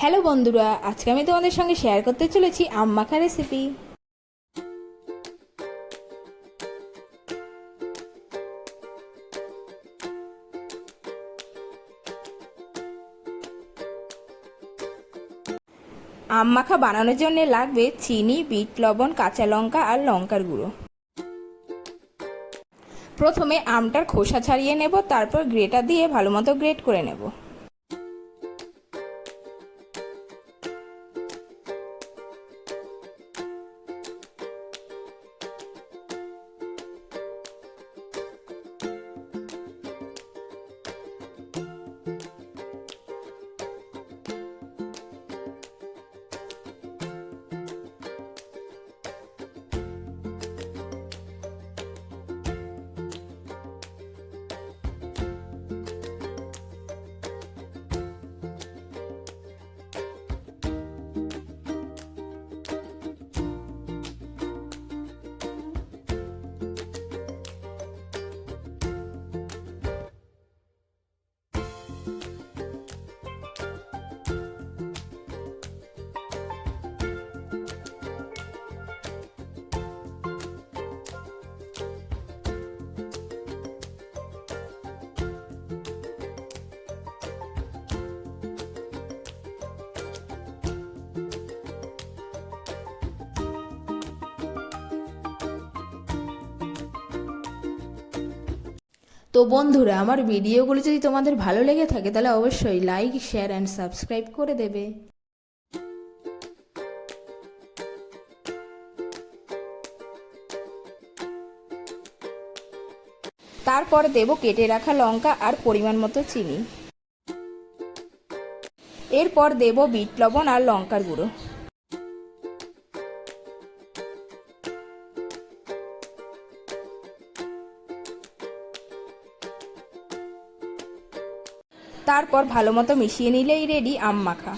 Hello বন্ধুরা, আজকে আমি তোমাদের সঙ্গে শেয়ার করতে চলেছি আম মাখা রেসিপি। আম মাখা বানানোর জন্য লাগবে চিনি, বিট লবণ, কাঁচা লঙ্কা আর লঙ্কার গুঁড়ো। প্রথমে আমটার খোসা ছাড়িয়ে নেব, তারপর গ্রেটার দিয়ে ভালো মতো গ্রেট করে নেব। তো বন্ধুরা, আমার ভিডিওগুলো যদি তোমাদের ভালো লেগে থাকে তাহলে অবশ্যই লাইক, শেয়ার অ্যান্ড সাবস্ক্রাইব করে দেবে। তারপর দেব কেটে রাখা লঙ্কা আর পরিমাণ মতো চিনি। এরপর দেব বিট লবণ আর লঙ্কার গুঁড়ো। তারপর ভালো মতো মিশিয়ে নিলেই রেডি আম মাখা।